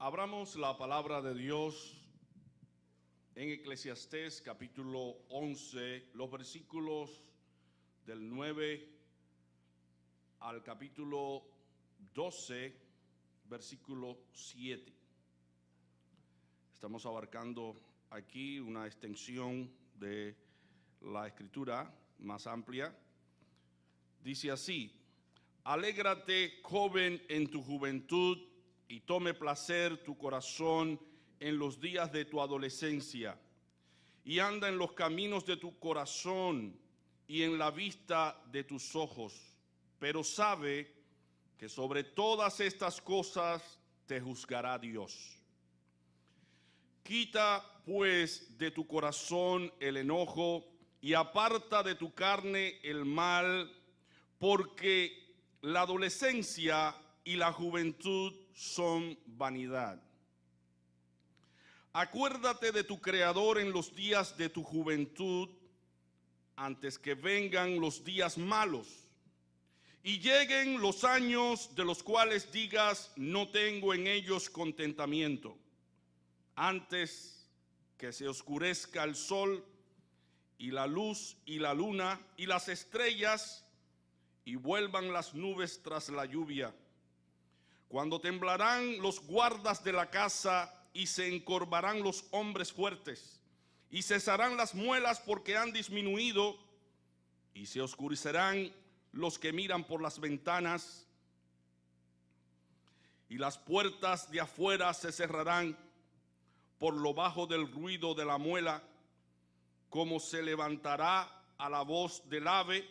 Abramos la palabra de Dios en Eclesiastés capítulo 11, los versículos del 9 al capítulo 12, versículo 7. Estamos abarcando aquí una extensión de la escritura más amplia. Dice así: alégrate, joven, en tu juventud, y tome placer tu corazón en los días de tu adolescencia, y anda en los caminos de tu corazón y en la vista de tus ojos. Pero sabe que sobre todas estas cosas te juzgará Dios. Quita pues de tu corazón el enojo y aparta de tu carne el mal, porque la adolescencia y la juventud son vanidad. Acuérdate de tu Creador en los días de tu juventud, antes que vengan los días malos y lleguen los años de los cuales digas: no tengo en ellos contentamiento. Antes que se oscurezca el sol y la luz y la luna y las estrellas, y vuelvan las nubes tras la lluvia, cuando temblarán los guardas de la casa y se encorvarán los hombres fuertes, y cesarán las muelas porque han disminuido, y se oscurecerán los que miran por las ventanas, y las puertas de afuera se cerrarán por lo bajo del ruido de la muela, como se levantará a la voz del ave,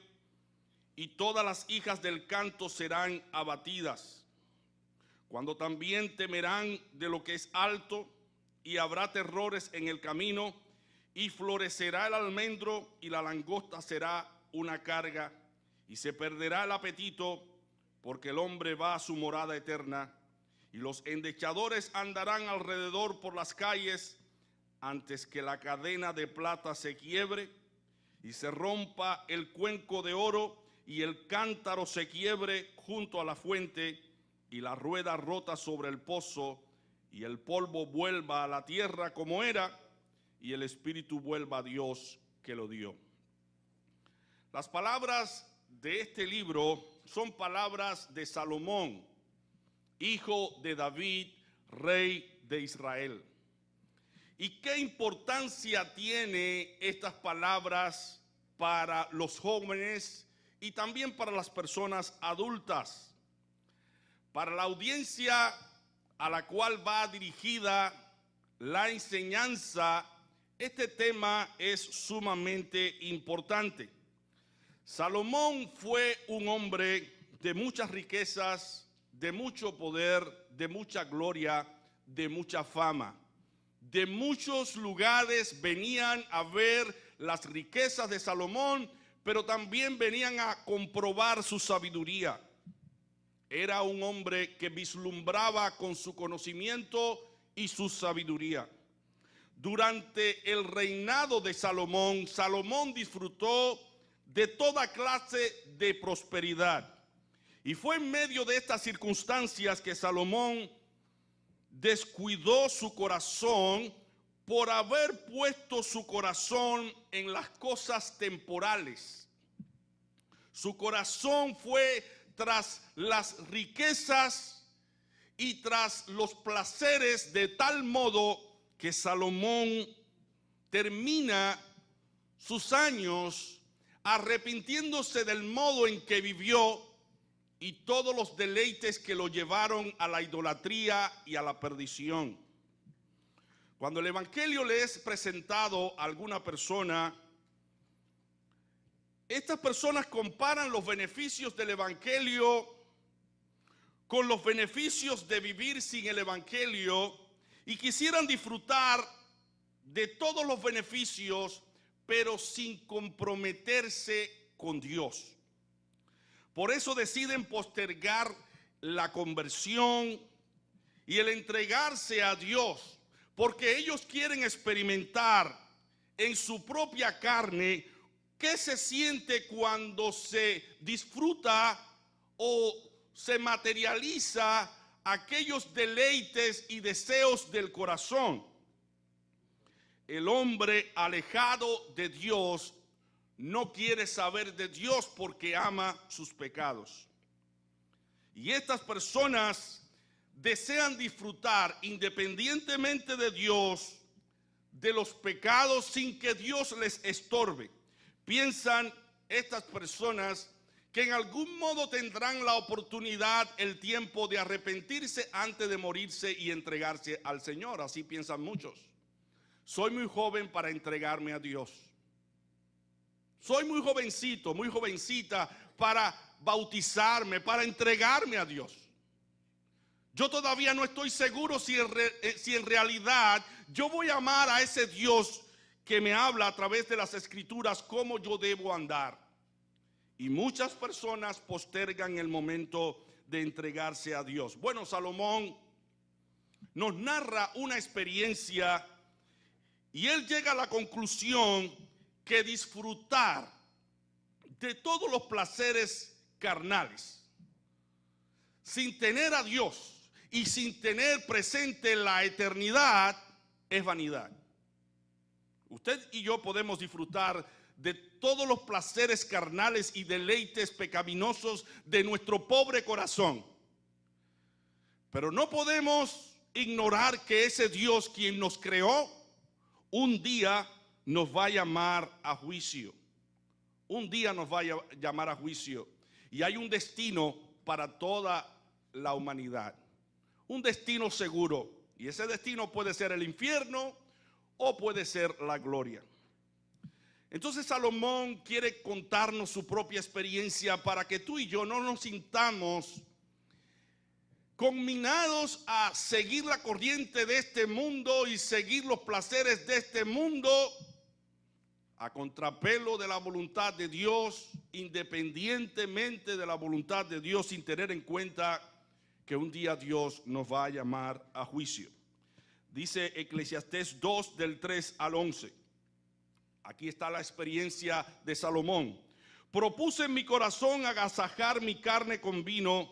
y todas las hijas del canto serán abatidas. Cuando también temerán de lo que es alto, y habrá terrores en el camino, y florecerá el almendro, y la langosta será una carga, y se perderá el apetito, porque el hombre va a su morada eterna, y los endechadores andarán alrededor por las calles, antes que la cadena de plata se quiebre, y se rompa el cuenco de oro, y el cántaro se quiebre junto a la fuente, y la rueda rota sobre el pozo, y el polvo vuelva a la tierra como era, y el espíritu vuelva a Dios que lo dio. Las palabras de este libro son palabras de Salomón, hijo de David, rey de Israel. ¿Y qué importancia tiene estas palabras para los jóvenes y también para las personas adultas? Para la audiencia a la cual va dirigida la enseñanza, este tema es sumamente importante. Salomón fue un hombre de muchas riquezas, de mucho poder, de mucha gloria, de mucha fama. De muchos lugares venían a ver las riquezas de Salomón, pero también venían a comprobar su sabiduría. Era un hombre que vislumbraba con su conocimiento y su sabiduría. Durante el reinado de Salomón, Salomón disfrutó de toda clase de prosperidad. Y fue en medio de estas circunstancias que Salomón descuidó su corazón por haber puesto su corazón en las cosas temporales. Su corazón fue tras las riquezas y tras los placeres, de tal modo que Salomón termina sus años arrepintiéndose del modo en que vivió y todos los deleites que lo llevaron a la idolatría y a la perdición. Cuando el evangelio le es presentado a alguna persona, estas personas comparan los beneficios del evangelio con los beneficios de vivir sin el evangelio y quisieran disfrutar de todos los beneficios, pero sin comprometerse con Dios. Por eso deciden postergar la conversión y el entregarse a Dios, porque ellos quieren experimentar en su propia carne qué se siente cuando se disfruta o se materializa aquellos deleites y deseos del corazón. El hombre alejado de Dios no quiere saber de Dios porque ama sus pecados. Y estas personas desean disfrutar independientemente de Dios de los pecados sin que Dios les estorbe. Piensan estas personas que en algún modo tendrán la oportunidad, el tiempo de arrepentirse antes de morirse y entregarse al Señor. Así piensan muchos. Soy muy joven para entregarme a Dios. Soy muy jovencito, muy jovencita para bautizarme, para entregarme a Dios. Yo todavía no estoy seguro si en realidad yo voy a amar a ese Dios que me habla a través de las Escrituras cómo yo debo andar. Y muchas personas postergan el momento de entregarse a Dios. Bueno, Salomón nos narra una experiencia y él llega a la conclusión que disfrutar de todos los placeres carnales sin tener a Dios y sin tener presente la eternidad es vanidad. Usted y yo podemos disfrutar de todos los placeres carnales y deleites pecaminosos de nuestro pobre corazón, pero no podemos ignorar que ese Dios quien nos creó un día nos va a llamar a juicio. Un día nos va a llamar a juicio. Y hay un destino para toda la humanidad. Un destino seguro. Y ese destino puede ser el infierno o puede ser la gloria. Entonces Salomón quiere contarnos su propia experiencia para que tú y yo no nos sintamos conminados a seguir la corriente de este mundo y seguir los placeres de este mundo a contrapelo de la voluntad de Dios, independientemente de la voluntad de Dios, sin tener en cuenta que un día Dios nos va a llamar a juicio. Dice Eclesiastés 2 del 3 al 11. Aquí está la experiencia de Salomón. Propuse en mi corazón agasajar mi carne con vino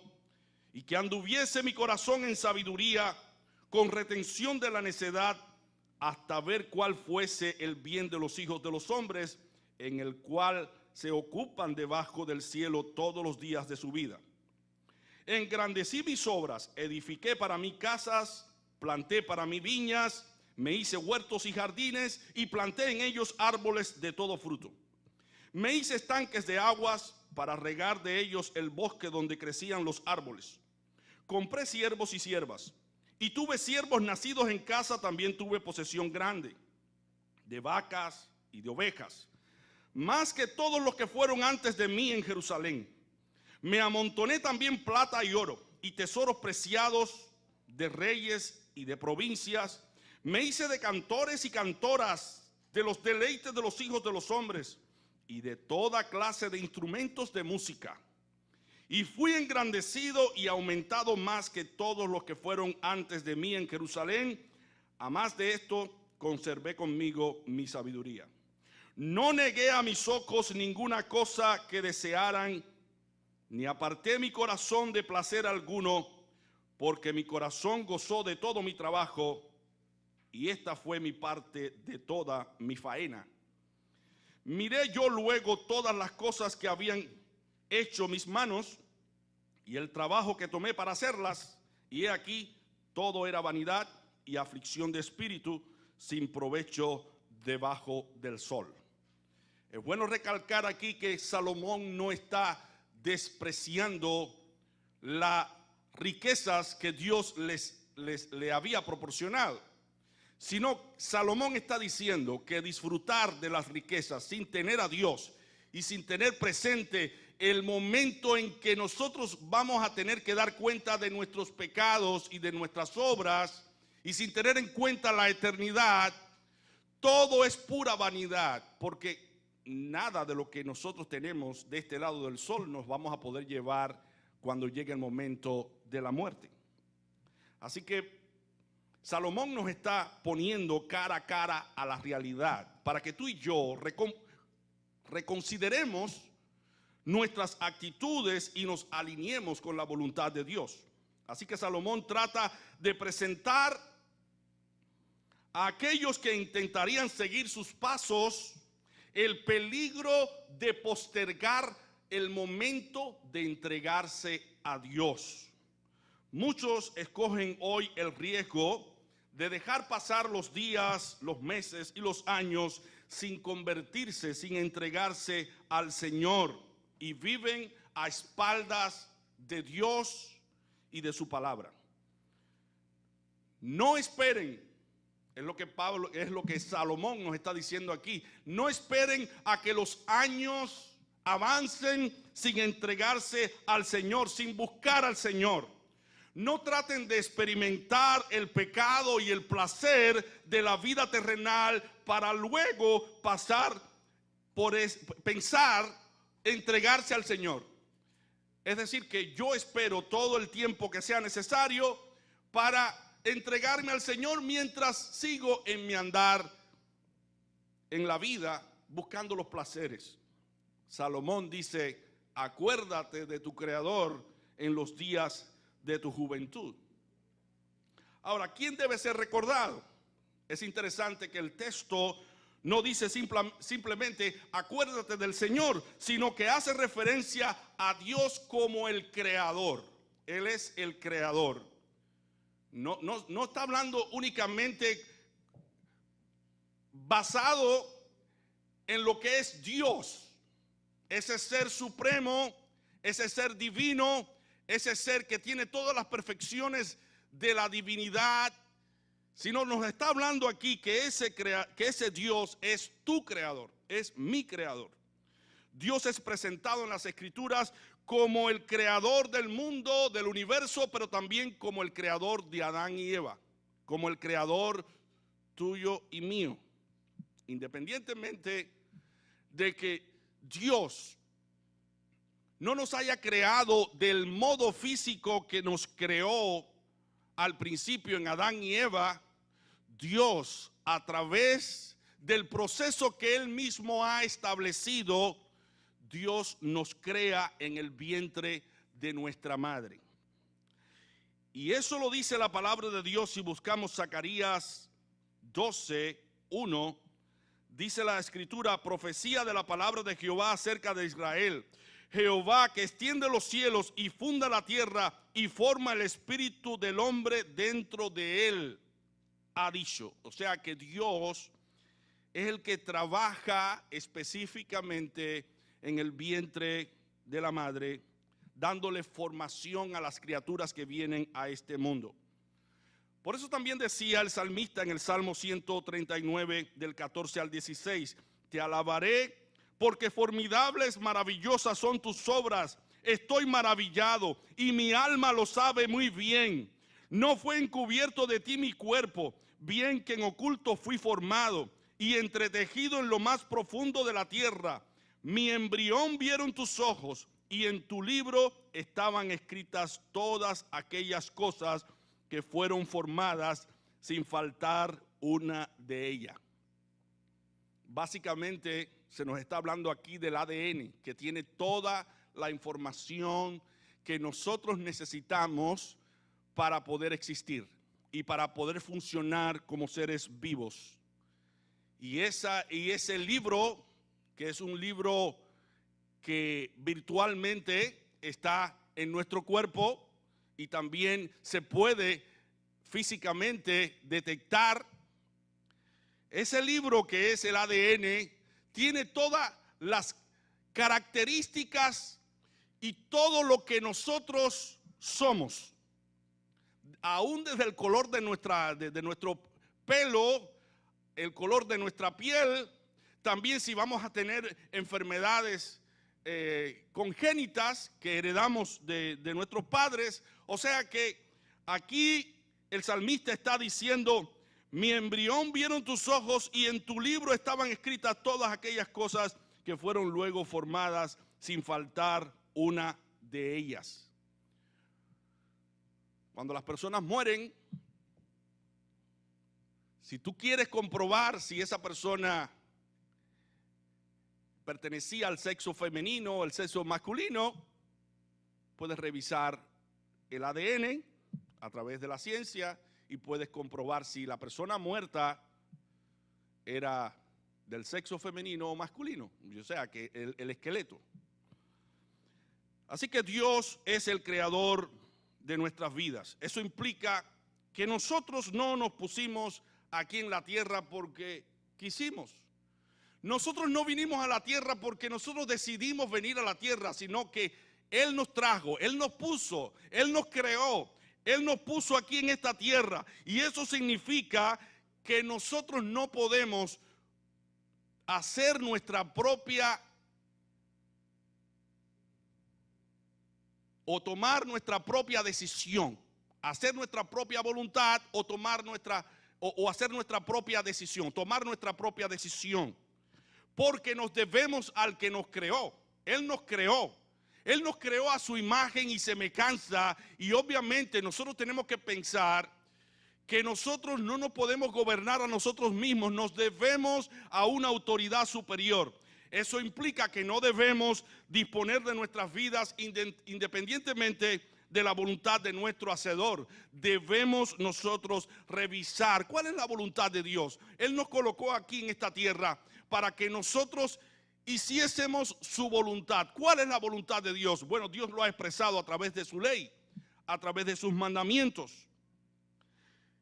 y que anduviese mi corazón en sabiduría, con retención de la necedad, hasta ver cuál fuese el bien de los hijos de los hombres, en el cual se ocupan debajo del cielo todos los días de su vida. Engrandecí mis obras, edifiqué para mí casas, planté para mí viñas, me hice huertos y jardines y planté en ellos árboles de todo fruto. Me hice estanques de aguas para regar de ellos el bosque donde crecían los árboles. Compré siervos y siervas, y tuve siervos nacidos en casa, también tuve posesión grande, de vacas y de ovejas, más que todos los que fueron antes de mí en Jerusalén. Me amontoné también plata y oro, y tesoros preciados de reyes y de provincias. Me hice de cantores y cantoras, de los deleites de los hijos de los hombres, y de toda clase de instrumentos de música. Y fui engrandecido y aumentado más que todos los que fueron antes de mí en Jerusalén. A más de esto, conservé conmigo mi sabiduría. No negué a mis ojos ninguna cosa que desearan, ni aparté mi corazón de placer alguno, porque mi corazón gozó de todo mi trabajo, y esta fue mi parte de toda mi faena. Miré yo luego todas las cosas que habían hecho mis manos y el trabajo que tomé para hacerlas, y he aquí, todo era vanidad y aflicción de espíritu, sin provecho debajo del sol. Es bueno recalcar aquí que Salomón no está despreciando las riquezas que Dios le había proporcionado, sino Salomón está diciendo que disfrutar de las riquezas sin tener a Dios y sin tener presente el momento en que nosotros vamos a tener que dar cuenta de nuestros pecados y de nuestras obras, y sin tener en cuenta la eternidad, todo es pura vanidad, porque nada de lo que nosotros tenemos de este lado del sol nos vamos a poder llevar cuando llegue el momento de la muerte. Así que Salomón nos está poniendo cara a cara a la realidad para que tú y yo reconsideremos nuestras actitudes y nos alineemos con la voluntad de Dios. Así que Salomón trata de presentar a aquellos que intentarían seguir sus pasos el peligro de postergar el momento de entregarse a Dios. Muchos escogen hoy el riesgo de dejar pasar los días, los meses y los años sin convertirse, sin entregarse al Señor, y viven a espaldas de Dios y de su palabra. No esperen, es lo que Salomón nos está diciendo aquí. No esperen a que los años avancen sin entregarse al Señor, sin buscar al Señor. No traten de experimentar el pecado y el placer de la vida terrenal para luego pensar entregarse al Señor. Es decir, que yo espero todo el tiempo que sea necesario para entregarme al Señor mientras sigo en mi andar en la vida buscando los placeres. Salomón dice: acuérdate de tu Creador en los días de tu juventud. Ahora, ¿quién debe ser recordado? Es interesante que el texto no dice simplemente acuérdate del Señor, sino que hace referencia a Dios como el Creador. Él es el Creador. No está hablando únicamente basado en lo que es Dios, ese ser supremo, ese ser divino, ese ser que tiene todas las perfecciones de la divinidad, sino nos está hablando aquí que ese Dios es tu creador, es mi creador. Dios es presentado en las Escrituras como el creador del mundo, del universo, pero también como el creador de Adán y Eva, como el creador tuyo y mío. Independientemente de que Dios no nos haya creado del modo físico que nos creó al principio en Adán y Eva, Dios, a través del proceso que Él mismo ha establecido, Dios nos crea en el vientre de nuestra madre. Y eso lo dice la palabra de Dios. Si buscamos Zacarías 12:1, dice la Escritura: profecía de la palabra de Jehová acerca de Israel. Jehová, que extiende los cielos y funda la tierra y forma el espíritu del hombre dentro de él, ha dicho. O sea que Dios es el que trabaja específicamente en el vientre de la madre, dándole formación a las criaturas que vienen a este mundo. Por eso también decía el salmista en el Salmo 139, del 14 al 16: te alabaré porque formidables, maravillosas son tus obras. Estoy maravillado y mi alma lo sabe muy bien. No fue encubierto de ti mi cuerpo, bien que en oculto fui formado y entretejido en lo más profundo de la tierra. Mi embrión vieron tus ojos, y en tu libro estaban escritas todas aquellas cosas que fueron formadas, sin faltar una de ellas. Básicamente se nos está hablando aquí del ADN, que tiene toda la información que nosotros necesitamos para poder existir y para poder funcionar como seres vivos. Y ese libro, que es un libro que virtualmente está en nuestro cuerpo y también se puede físicamente detectar, ese libro que es el ADN tiene todas las características y todo lo que nosotros somos, aún desde el color de nuestro pelo, el color de nuestra piel, también si vamos a tener enfermedades congénitas que heredamos de nuestros padres. O sea que aquí el salmista está diciendo: mi embrión vieron tus ojos y en tu libro estaban escritas todas aquellas cosas que fueron luego formadas, sin faltar una de ellas. Cuando las personas mueren, si tú quieres comprobar si esa persona pertenecía al sexo femenino o al sexo masculino, puedes revisar el ADN a través de la ciencia y puedes comprobar si la persona muerta era del sexo femenino o masculino, o sea, que el esqueleto. Así que Dios es el creador de nuestras vidas. Eso implica que nosotros no nos pusimos aquí en la tierra porque quisimos. Nosotros no vinimos a la tierra porque nosotros decidimos venir a la tierra, sino que Él nos trajo, Él nos puso, Él nos creó, Él nos puso aquí en esta tierra. Y eso significa que nosotros no podemos hacer nuestra propia o tomar nuestra propia decisión, hacer nuestra propia voluntad o tomar o hacer nuestra propia decisión, tomar nuestra propia decisión, porque nos debemos al que nos creó. Él nos creó a su imagen y semejanza, y obviamente nosotros tenemos que pensar que nosotros no nos podemos gobernar a nosotros mismos, nos debemos a una autoridad superior. Eso implica que no debemos disponer de nuestras vidas independientemente de la voluntad de nuestro Hacedor. Debemos nosotros revisar cuál es la voluntad de Dios. Él nos colocó aquí en esta tierra para que nosotros hiciésemos su voluntad. ¿Cuál es la voluntad de Dios? Bueno, Dios lo ha expresado a través de su ley, a través de sus mandamientos.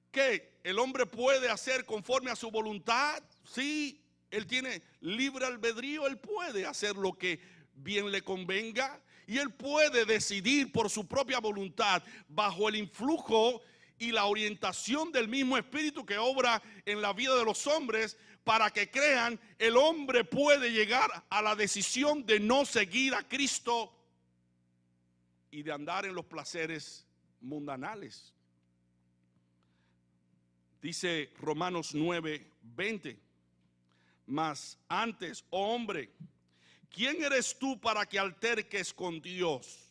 ¿Qué? ¿El hombre puede hacer conforme a su voluntad? Sí, él tiene libre albedrío, él puede hacer lo que bien le convenga y él puede decidir por su propia voluntad bajo el influjo y la orientación del mismo Espíritu que obra en la vida de los hombres para que crean. El hombre puede llegar a la decisión de no seguir a Cristo y de andar en los placeres mundanales. Dice Romanos 9:20, mas antes, oh hombre, ¿quién eres tú para que alterques con Dios?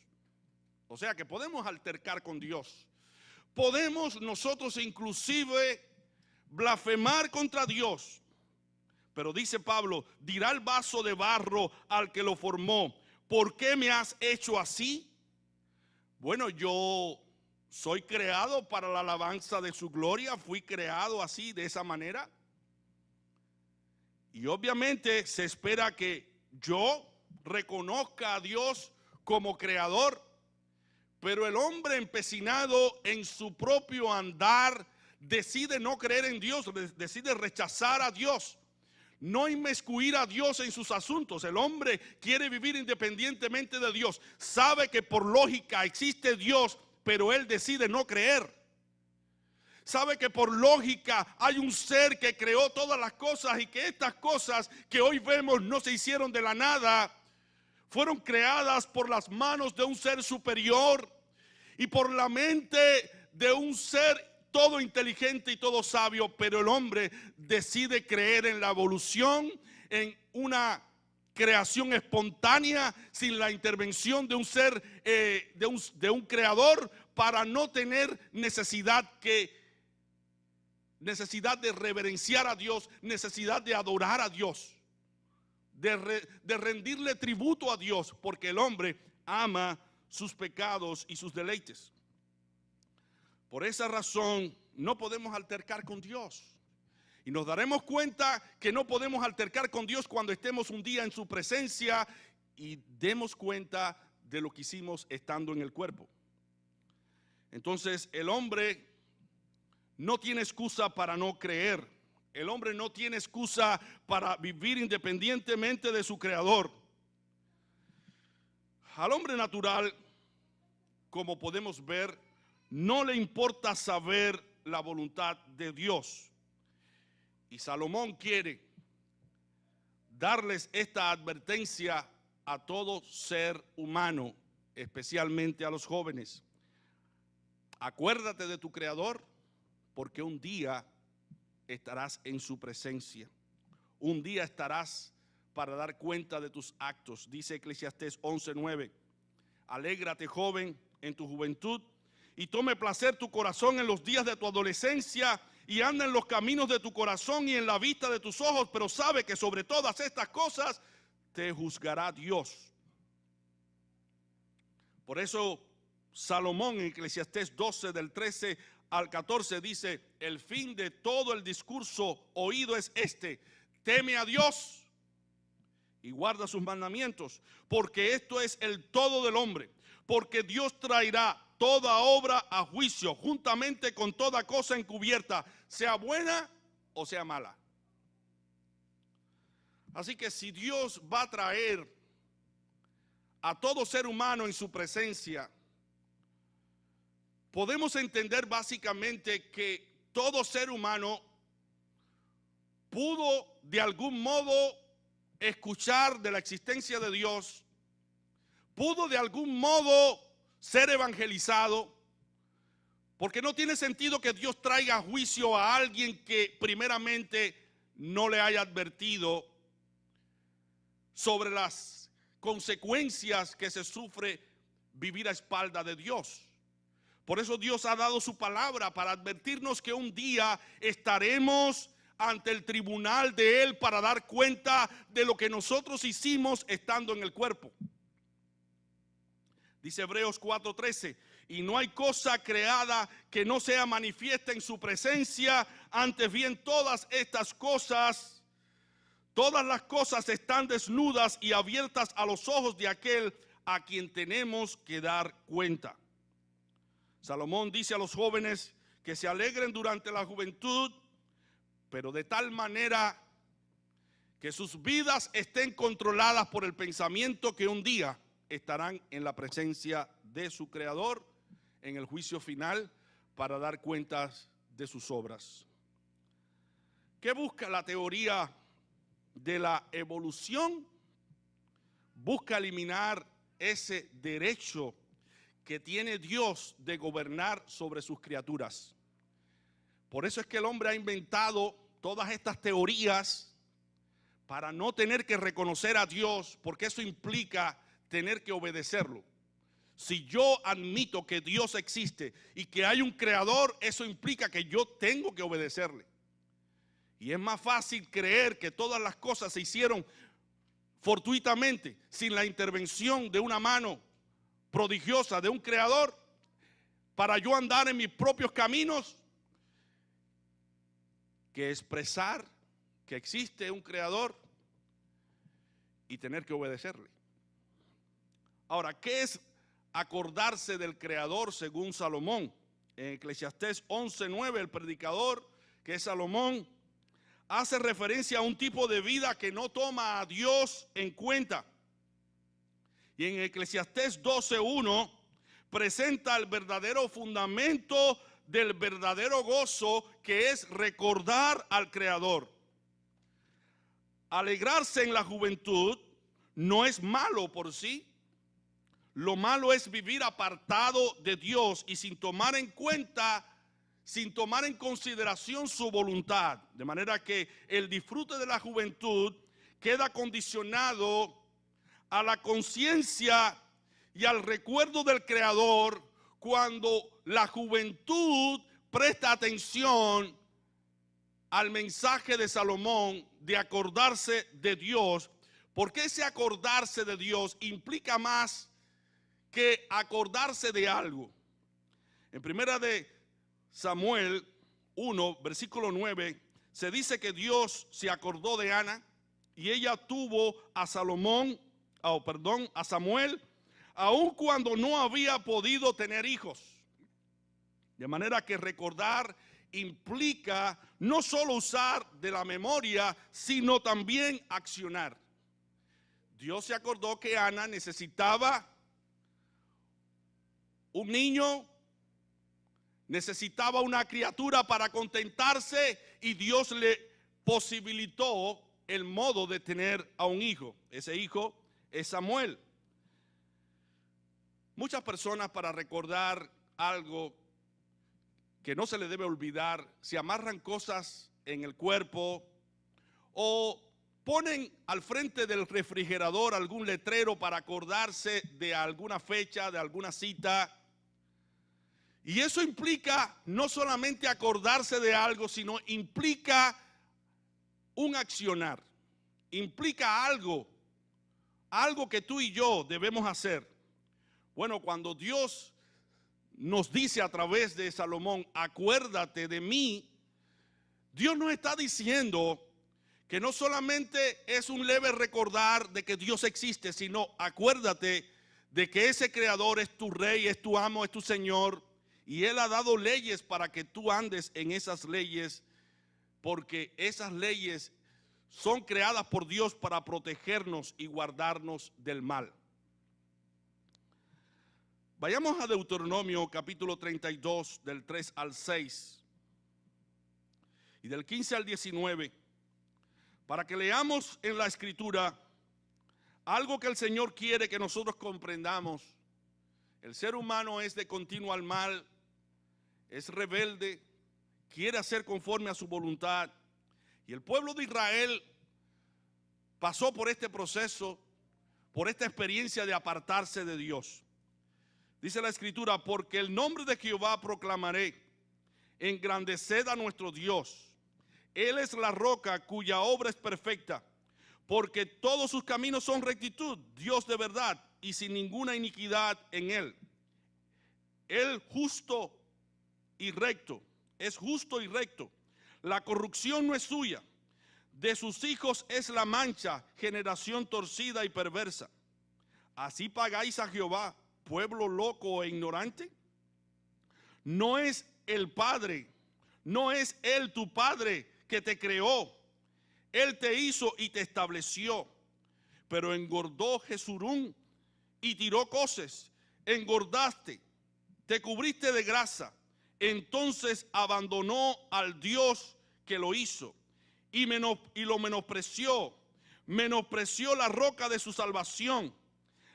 O sea que podemos altercar con Dios. Podemos nosotros inclusive blasfemar contra Dios. Pero dice Pablo, dirá el vaso de barro al que lo formó, ¿por qué me has hecho así? Bueno, yo soy creado para la alabanza de su gloria, fui creado así, de esa manera. Y obviamente se espera que yo reconozca a Dios como creador, pero el hombre empecinado en su propio andar decide no creer en Dios, decide rechazar a Dios, no inmiscuir a Dios en sus asuntos. El hombre quiere vivir independientemente de Dios, sabe que por lógica existe Dios, pero él decide no creer. Sabe que por lógica hay un ser que creó todas las cosas y que estas cosas que hoy vemos no se hicieron de la nada, fueron creadas por las manos de un ser superior y por la mente de un ser todo inteligente y todo sabio. Pero el hombre decide creer en la evolución, en una creación espontánea sin la intervención de un ser, de un creador, para no tener necesidad de reverenciar a Dios, necesidad de adorar a Dios, de rendirle tributo a Dios, porque el hombre ama sus pecados y sus deleites. Por esa razón no podemos altercar con Dios. Y nos daremos cuenta que no podemos altercar con Dios cuando estemos un día en su presencia y demos cuenta de lo que hicimos estando en el cuerpo. Entonces el hombre no tiene excusa para no creer. El hombre no tiene excusa para vivir independientemente de su creador. Al hombre natural, como podemos ver, no le importa saber la voluntad de Dios. Y Salomón quiere darles esta advertencia a todo ser humano, especialmente a los jóvenes. Acuérdate de tu creador, porque un día estarás en su presencia. Un día estarás para dar cuenta de tus actos. Dice Eclesiastés 11:9. Alégrate, joven, en tu juventud, y tome placer tu corazón en los días de tu adolescencia, y anda en los caminos de tu corazón y en la vista de tus ojos, pero sabe que sobre todas estas cosas te juzgará Dios. Por eso Salomón en Eclesiastés 12 del 13 al 14 dice: el fin de todo el discurso oído es este: teme a Dios y guarda sus mandamientos, porque esto es el todo del hombre, porque Dios traerá toda obra a juicio, juntamente con toda cosa encubierta, sea buena o sea mala. Así que si Dios va a traer a todo ser humano en su presencia, podemos entender básicamente que todo ser humano pudo de algún modo escuchar de la existencia de Dios, pudo de algún modo ser evangelizado, porque no tiene sentido que Dios traiga juicio a alguien que primeramente no le haya advertido sobre las consecuencias que se sufre vivir a espalda de Dios. Por eso Dios ha dado su palabra para advertirnos que un día estaremos ante el tribunal de Él para dar cuenta de lo que nosotros hicimos estando en el cuerpo. Dice Hebreos 4:13: y no hay cosa creada que no sea manifiesta en su presencia, antes bien todas estas cosas, todas las cosas están desnudas y abiertas a los ojos de aquel a quien tenemos que dar cuenta. Salomón dice a los jóvenes que se alegren durante la juventud, pero de tal manera que sus vidas estén controladas por el pensamiento que un día estarán en la presencia de su Creador en el juicio final para dar cuentas de sus obras. ¿Qué busca la teoría de la evolución? Busca eliminar ese derecho que tiene Dios de gobernar sobre sus criaturas. Por eso es que el hombre ha inventado todas estas teorías para no tener que reconocer a Dios, porque eso implica tener que obedecerlo. Si yo admito que Dios existe y que hay un creador, eso implica que yo tengo que obedecerle. Y es más fácil creer que todas las cosas se hicieron fortuitamente, sin la intervención de una mano prodigiosa de un creador, para yo andar en mis propios caminos, que expresar que existe un creador y tener que obedecerle. Ahora, ¿qué es acordarse del creador según Salomón? En Eclesiastés 11:9, el predicador, que es Salomón, hace referencia a un tipo de vida que no toma a Dios en cuenta. Y en Eclesiastés 12:1 presenta el verdadero fundamento del verdadero gozo, que es recordar al Creador. Alegrarse en la juventud no es malo por sí. Lo malo es vivir apartado de Dios y sin tomar en cuenta, sin tomar en consideración su voluntad. De manera que el disfrute de la juventud queda condicionado a la conciencia y al recuerdo del Creador cuando la juventud presta atención al mensaje de Salomón de acordarse de Dios, porque ese acordarse de Dios implica más que acordarse de algo. En primera de Samuel 1, versículo 9, se dice que Dios se acordó de Ana y ella tuvo a Samuel, aun cuando no había podido tener hijos. De manera que recordar implica no solo usar de la memoria, sino también accionar. Dios se acordó que Ana necesitaba un niño, necesitaba una criatura para contentarse, y Dios le posibilitó el modo de tener a un hijo. Ese hijo es Samuel. Muchas personas, para recordar algo que no se le debe olvidar, se amarran cosas en el cuerpo o ponen al frente del refrigerador algún letrero para acordarse de alguna fecha, de alguna cita. Y eso implica no solamente acordarse de algo, sino implica un accionar, implica algo que tú y yo debemos hacer. Bueno, cuando Dios nos dice a través de Salomón, acuérdate de mí, Dios nos está diciendo que no solamente es un leve recordar de que Dios existe, sino acuérdate de que ese creador es tu rey, es tu amo, es tu señor, y Él ha dado leyes para que tú andes en esas leyes, porque esas leyes son creadas por Dios para protegernos y guardarnos del mal. Vayamos a Deuteronomio capítulo 32, del 3 al 6 y del 15 al 19, para que leamos en la Escritura algo que el Señor quiere que nosotros comprendamos. El ser humano es de continuo al mal, es rebelde, quiere hacer conforme a su voluntad. Y el pueblo de Israel pasó por este proceso, por esta experiencia de apartarse de Dios. Dice la Escritura, porque el nombre de Jehová proclamaré, engrandeced a nuestro Dios. Él es la roca cuya obra es perfecta, porque todos sus caminos son rectitud, Dios de verdad y sin ninguna iniquidad en él. Él justo y recto, es justo y recto. La corrupción no es suya. De sus hijos es la mancha, generación torcida y perversa. Así pagáis a Jehová, pueblo loco e ignorante. No es el Padre, no es Él tu Padre que te creó. Él te hizo y te estableció. Pero engordó Jesurún y tiró coces. Engordaste, te cubriste de grasa. Entonces abandonó al Dios que lo hizo y lo menospreció. Menospreció la roca de su salvación.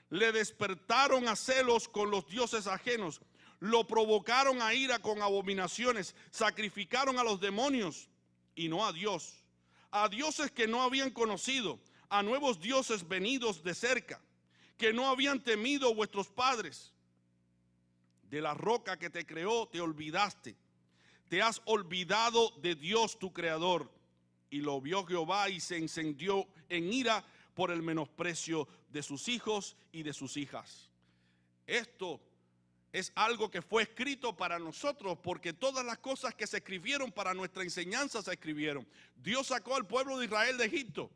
Le despertaron a celos con los dioses ajenos. Lo provocaron a ira con abominaciones. Sacrificaron a los demonios y no a Dios. A dioses que no habían conocido. A nuevos dioses venidos de cerca, que no habían temido vuestros padres. De la roca que te creó te olvidaste. Te has olvidado de Dios tu creador. Y lo vio Jehová y se encendió en ira por el menosprecio de sus hijos y de sus hijas. Esto es algo que fue escrito para nosotros, porque todas las cosas que se escribieron para nuestra enseñanza se escribieron. Dios sacó al pueblo de Israel de Egipto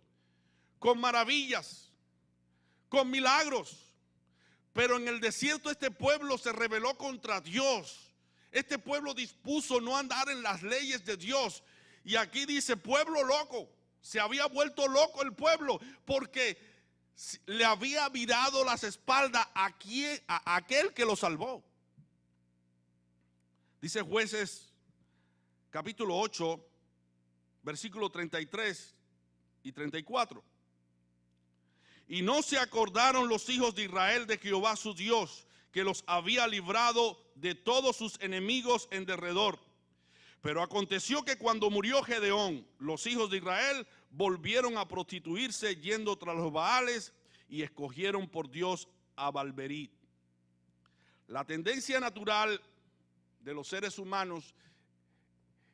con maravillas, con milagros. Pero en el desierto este pueblo se rebeló contra Dios. Este pueblo dispuso no andar en las leyes de Dios. Y aquí dice pueblo loco. Se había vuelto loco el pueblo porque le había virado las espaldas a aquel que lo salvó. Dice Jueces capítulo 8, versículos 33 y 34. Y no se acordaron los hijos de Israel de Jehová su Dios, que los había librado de todos sus enemigos en derredor. Pero aconteció que cuando murió Gedeón, los hijos de Israel volvieron a prostituirse yendo tras los Baales y escogieron por Dios a Balberit. La tendencia natural de los seres humanos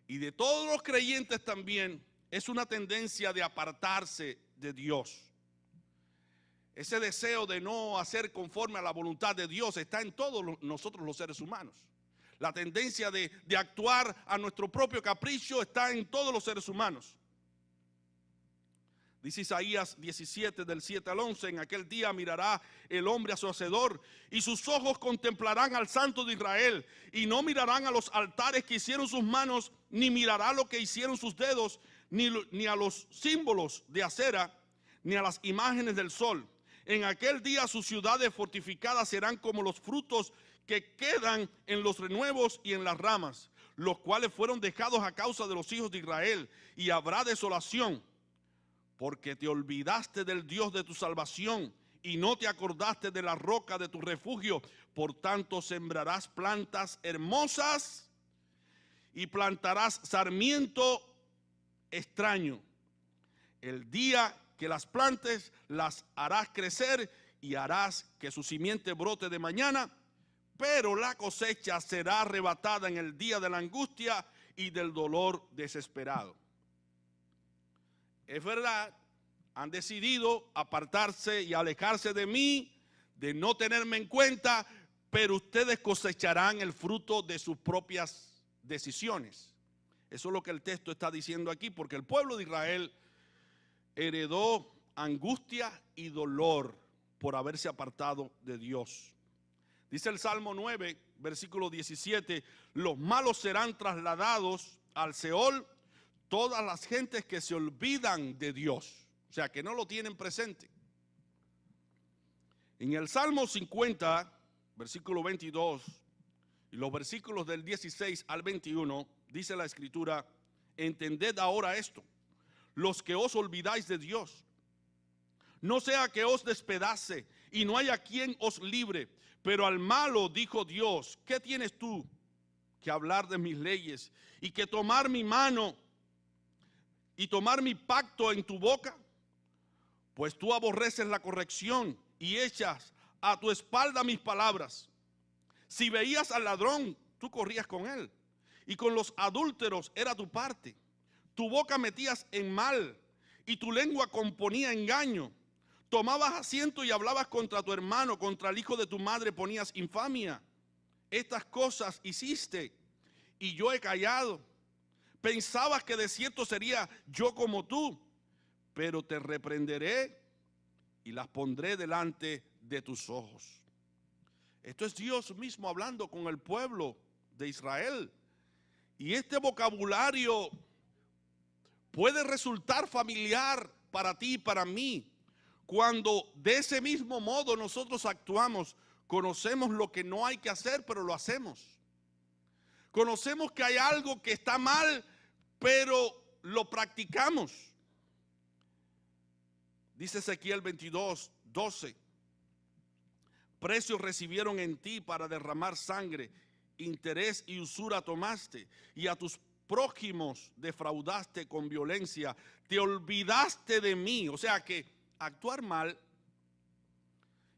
y de todos los creyentes también es una tendencia de apartarse de Dios. Ese deseo de no hacer conforme a la voluntad de Dios está en todos nosotros los seres humanos. La tendencia de actuar a nuestro propio capricho está en todos los seres humanos. Dice Isaías 17 del 7 al 11, en aquel día mirará el hombre a su hacedor y sus ojos contemplarán al Santo de Israel y no mirarán a los altares que hicieron sus manos, ni mirará lo que hicieron sus dedos, ni a los símbolos de acera, ni a las imágenes del sol. En aquel día sus ciudades fortificadas serán como los frutos que quedan en los renuevos y en las ramas, los cuales fueron dejados a causa de los hijos de Israel, y habrá desolación, porque te olvidaste del Dios de tu salvación y no te acordaste de la roca de tu refugio. Por tanto sembrarás plantas hermosas y plantarás sarmiento extraño. El día que las plantes las harás crecer y harás que su simiente brote de mañana, pero la cosecha será arrebatada en el día de la angustia y del dolor desesperado. Es verdad, han decidido apartarse y alejarse de mí, de no tenerme en cuenta, pero ustedes cosecharán el fruto de sus propias decisiones. Eso es lo que el texto está diciendo aquí, porque el pueblo de Israel heredó angustia y dolor por haberse apartado de Dios. Dice el Salmo 9, versículo 17, los malos serán trasladados al Seol, todas las gentes que se olvidan de Dios, o sea, que no lo tienen presente. En el Salmo 50, versículo 22, y los versículos del 16 al 21, dice la Escritura, entended ahora esto, los que os olvidáis de Dios, no sea que os despedace y no haya quien os libre, pero al malo dijo Dios, ¿qué tienes tú que hablar de mis leyes y que tomar mi mano y tomar mi pacto en tu boca? Pues tú aborreces la corrección y echas a tu espalda mis palabras. Si veías al ladrón, tú corrías con él, y con los adúlteros era tu parte. Tu boca metías en mal, y tu lengua componía engaño. Tomabas asiento y hablabas contra tu hermano, contra el hijo de tu madre ponías infamia. Estas cosas hiciste, y yo he callado. Pensabas que de cierto sería yo como tú, pero te reprenderé y las pondré delante de tus ojos. Esto es Dios mismo hablando con el pueblo de Israel. Y este vocabulario puede resultar familiar para ti y para mí. Cuando de ese mismo modo nosotros actuamos, conocemos lo que no hay que hacer, pero lo hacemos. Conocemos que hay algo que está mal, pero lo practicamos. Dice Ezequiel 22, 12. Precios recibieron en ti para derramar sangre, interés y usura tomaste, y a tus prójimos defraudaste con violencia, te olvidaste de mí. O sea que actuar mal,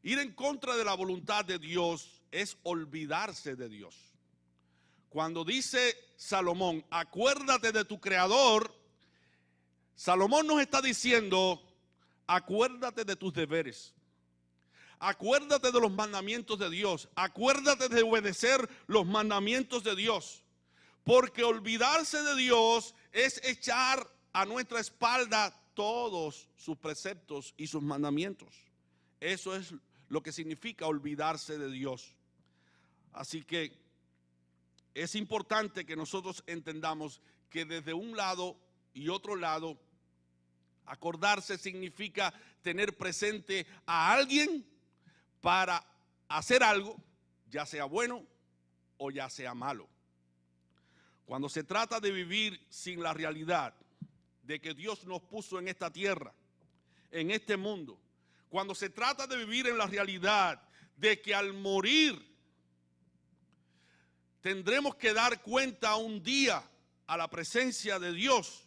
ir en contra de la voluntad de Dios, es olvidarse de Dios. Cuando dice Salomón, acuérdate de tu Creador, Salomón nos está diciendo, acuérdate de tus deberes. Acuérdate de los mandamientos de Dios. Acuérdate de obedecer los mandamientos de Dios. Porque olvidarse de Dios es echar a nuestra espalda todos sus preceptos y sus mandamientos. Eso es lo que significa olvidarse de Dios. Así que es importante que nosotros entendamos que desde un lado y otro lado, acordarse significa tener presente a alguien para hacer algo, ya sea bueno o ya sea malo. Cuando se trata de vivir sin la realidad de que Dios nos puso en esta tierra, en este mundo, cuando se trata de vivir en la realidad de que al morir tendremos que dar cuenta un día a la presencia de Dios,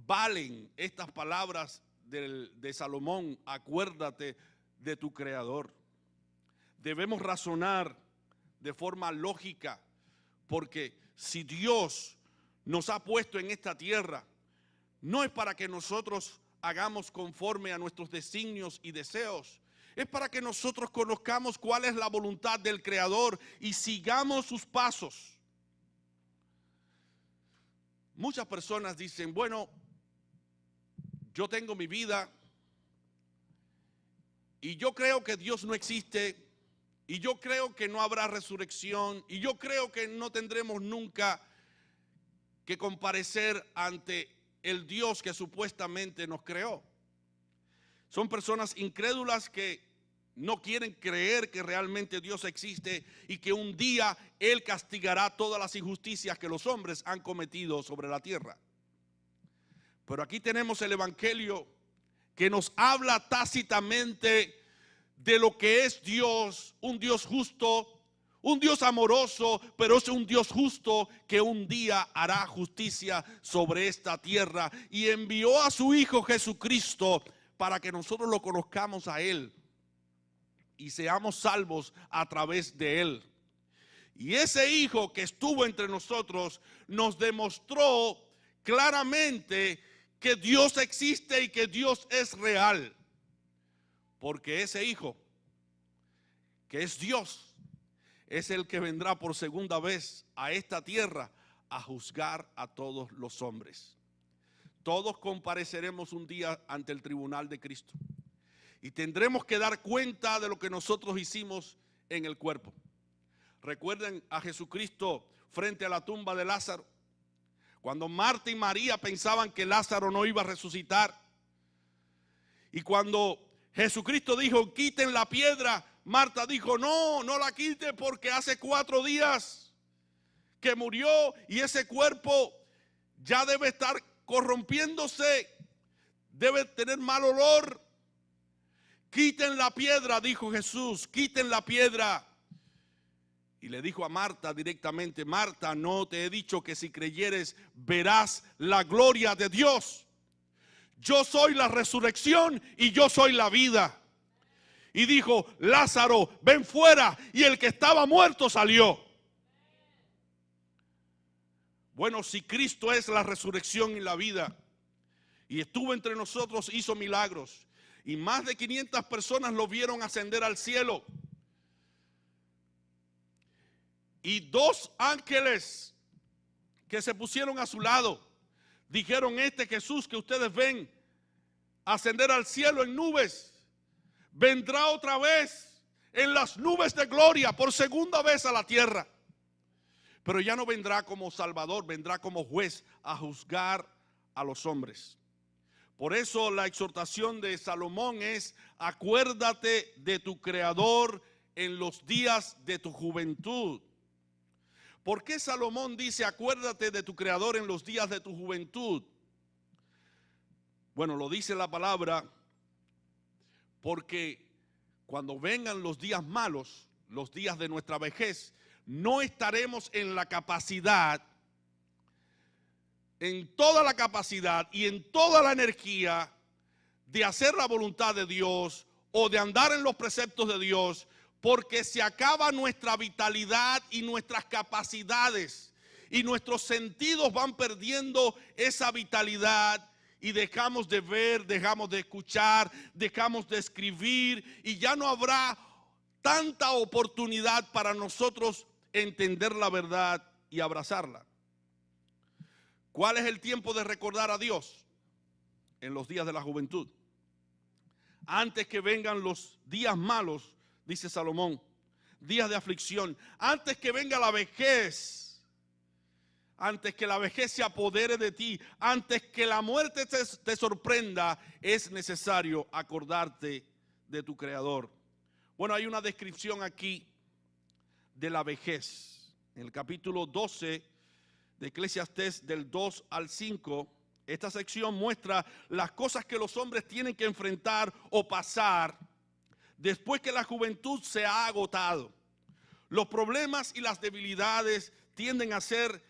valen estas palabras de Salomón, acuérdate de tu Creador. Debemos razonar de forma lógica, porque si Dios nos ha puesto en esta tierra, no es para que nosotros hagamos conforme a nuestros designios y deseos, es para que nosotros conozcamos cuál es la voluntad del Creador y sigamos sus pasos. Muchas personas dicen, bueno, yo tengo mi vida y yo creo que Dios no existe, y yo creo que no habrá resurrección, y yo creo que no tendremos nunca que comparecer ante el Dios que supuestamente nos creó. Son personas incrédulas que no quieren creer que realmente Dios existe y que un día Él castigará todas las injusticias que los hombres han cometido sobre la tierra. Pero aquí tenemos el Evangelio que nos habla tácitamente de lo que es Dios, un Dios justo, un Dios amoroso, pero es un Dios justo que un día hará justicia sobre esta tierra y envió a su Hijo Jesucristo para que nosotros lo conozcamos a Él y seamos salvos a través de Él. Y ese Hijo que estuvo entre nosotros nos demostró claramente que Dios existe y que Dios es real. Porque ese Hijo, que es Dios, es el que vendrá por segunda vez a esta tierra a juzgar a todos los hombres. Todos compareceremos un día ante el tribunal de Cristo y tendremos que dar cuenta de lo que nosotros hicimos en el cuerpo. Recuerden a Jesucristo frente a la tumba de Lázaro, cuando Marta y María pensaban que Lázaro no iba a resucitar, y cuando Jesucristo dijo: quiten la piedra, Marta dijo: no, no la quite, porque hace 4 días que murió y ese cuerpo ya debe estar corrompiéndose, debe tener mal olor. Quiten la piedra, dijo Jesús, quiten la piedra. Y le dijo a Marta directamente: Marta, no te he dicho que si creyeres verás la gloria de Dios. Yo soy la resurrección y yo soy la vida. Y dijo: Lázaro, ven fuera. Y el que estaba muerto salió. Bueno, si Cristo es la resurrección y la vida, y estuvo entre nosotros, hizo milagros, y más de 500 personas lo vieron ascender al cielo, y 2 ángeles que se pusieron a su lado dijeron: este Jesús que ustedes ven ascender al cielo en nubes, vendrá otra vez en las nubes de gloria por segunda vez a la tierra. Pero ya no vendrá como Salvador, vendrá como juez a juzgar a los hombres. Por eso la exhortación de Salomón es: acuérdate de tu Creador en los días de tu juventud. ¿Por qué Salomón dice: acuérdate de tu Creador en los días de tu juventud? Bueno, lo dice la palabra porque cuando vengan los días malos, los días de nuestra vejez, no estaremos en la capacidad, en toda la capacidad y en toda la energía de hacer la voluntad de Dios o de andar en los preceptos de Dios, porque se acaba nuestra vitalidad y nuestras capacidades, y nuestros sentidos van perdiendo esa vitalidad, y dejamos de ver, dejamos de escuchar, dejamos de escribir, y ya no habrá tanta oportunidad para nosotros entender la verdad y abrazarla. ¿Cuál es el tiempo de recordar a Dios? En los días de la juventud. Antes que vengan los días malos, dice Salomón, días de aflicción, antes que venga la vejez, antes que la vejez se apodere de ti, antes que la muerte te sorprenda, es necesario acordarte de tu Creador. Bueno, hay una descripción aquí de la vejez. En el capítulo 12 de Eclesiastés, del 2 al 5, esta sección muestra las cosas que los hombres tienen que enfrentar o pasar después que la juventud se ha agotado. Los problemas y las debilidades tienden a ser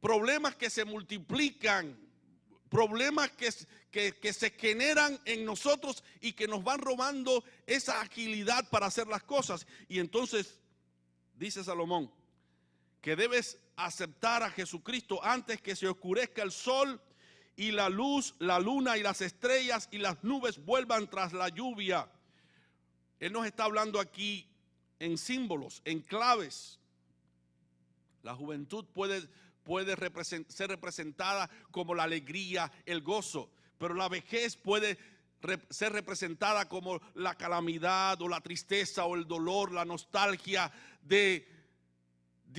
problemas que se multiplican, problemas que se generan en nosotros y que nos van robando esa agilidad para hacer las cosas. Y entonces dice Salomón que debes aceptar a Jesucristo antes que se oscurezca el sol y la luz, la luna y las estrellas y las nubes vuelvan tras la lluvia. Él nos está hablando aquí en símbolos, en claves. La juventud puede ser representada como la alegría, el gozo, pero la vejez puede ser representada como la calamidad o la tristeza o el dolor, la nostalgia de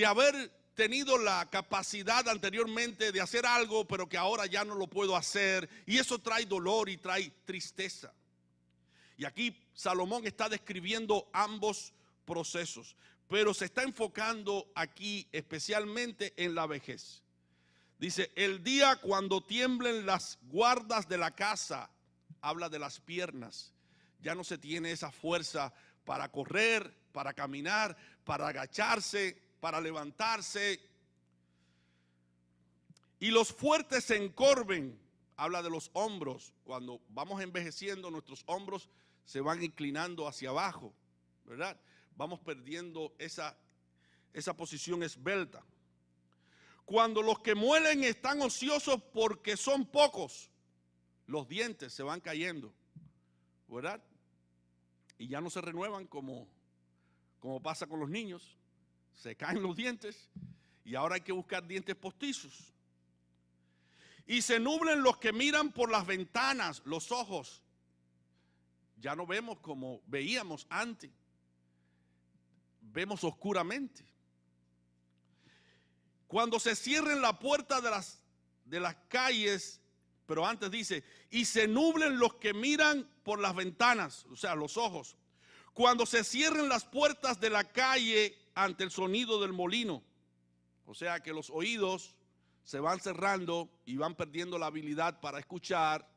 haber tenido la capacidad anteriormente de hacer algo, pero que ahora ya no lo puedo hacer, y eso trae dolor y trae tristeza. Y aquí Salomón está describiendo ambos procesos, pero se está enfocando aquí especialmente en la vejez. Dice: el día cuando tiemblen las guardas de la casa, habla de las piernas, ya no se tiene esa fuerza para correr, para caminar, para agacharse, para levantarse. Y los fuertes se encorven, habla de los hombros. Cuando vamos envejeciendo, nuestros hombros se van inclinando hacia abajo, ¿verdad? Vamos perdiendo esa posición esbelta. Cuando los que muelen están ociosos porque son pocos, los dientes se van cayendo, ¿verdad? Y ya no se renuevan como como pasa con los niños, se caen los dientes y ahora hay que buscar dientes postizos. Y se nublen los que miran por las ventanas, los ojos. Ya no vemos como veíamos antes, vemos oscuramente. Cuando se cierren la puerta de las calles, pero antes dice, y se nublen los que miran por las ventanas, o sea, los ojos. Cuando se cierren las puertas de la calle ante el sonido del molino, o sea que los oídos se van cerrando y van perdiendo la habilidad para escuchar.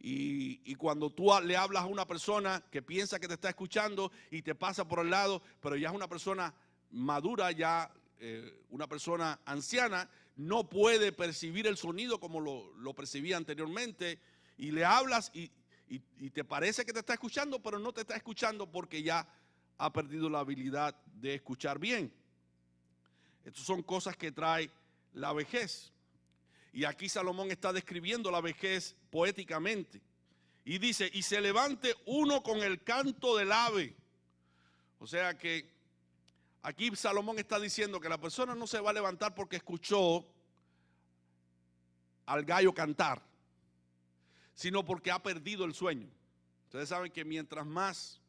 Y cuando tú le hablas a una persona que piensa que te está escuchando y te pasa por el lado, pero ya es una persona madura, ya una persona anciana, no puede percibir el sonido como lo percibía anteriormente, y le hablas y te parece que te está escuchando, pero no te está escuchando porque ya ha perdido la habilidad de escuchar bien. Estas son cosas que trae la vejez. Y aquí Salomón está describiendo la vejez poéticamente. Y dice, y se levante uno con el canto del ave. O sea que aquí Salomón está diciendo que la persona no se va a levantar porque escuchó al gallo cantar, sino porque ha perdido el sueño. Ustedes saben que mientras más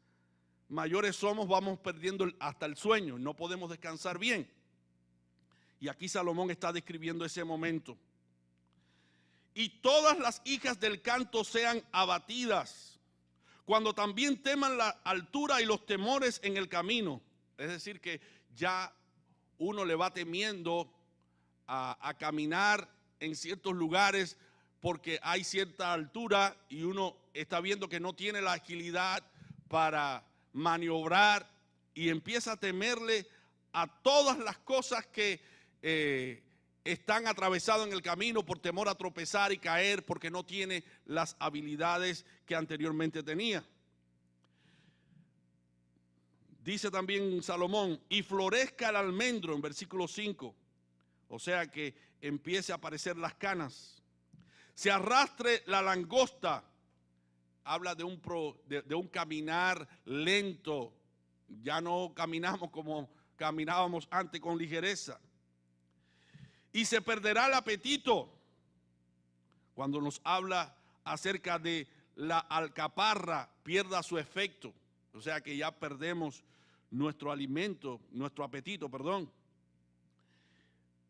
mayores somos, vamos perdiendo hasta el sueño. No podemos descansar bien. Y aquí Salomón está describiendo ese momento. Y todas las hijas del canto sean abatidas, cuando también teman la altura y los temores en el camino. Es decir, que ya uno le va temiendo a caminar en ciertos lugares porque hay cierta altura y uno está viendo que no tiene la agilidad para maniobrar y empieza a temerle a todas las cosas que están atravesados en el camino por temor a tropezar y caer porque no tiene las habilidades que anteriormente tenía. Dice también Salomón, y florezca el almendro en versículo 5, o sea que empiece a aparecer las canas. Se arrastre la langosta, habla de un caminar lento, ya no caminamos como caminábamos antes con ligereza. Y se perderá el apetito, cuando nos habla acerca de la alcaparra, pierda su efecto, o sea que ya perdemos nuestro alimento, nuestro apetito, perdón.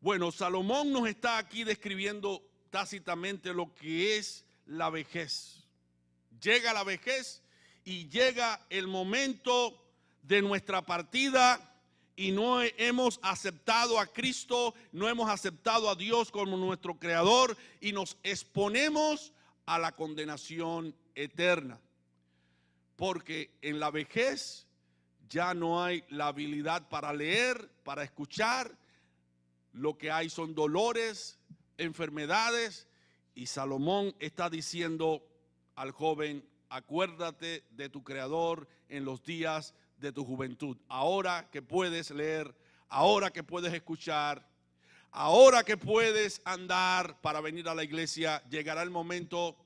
Bueno, Salomón nos está aquí describiendo tácitamente lo que es la vejez. Llega la vejez y llega el momento de nuestra partida y no hemos aceptado a Cristo, no hemos aceptado a Dios como nuestro Creador y nos exponemos a la condenación eterna. Porque en la vejez ya no hay la habilidad para leer, para escuchar. Lo que hay son dolores, enfermedades, y Salomón está diciendo al joven, acuérdate de tu Creador en los días de tu juventud. Ahora que puedes leer, ahora que puedes escuchar, ahora que puedes andar para venir a la iglesia, llegará el momento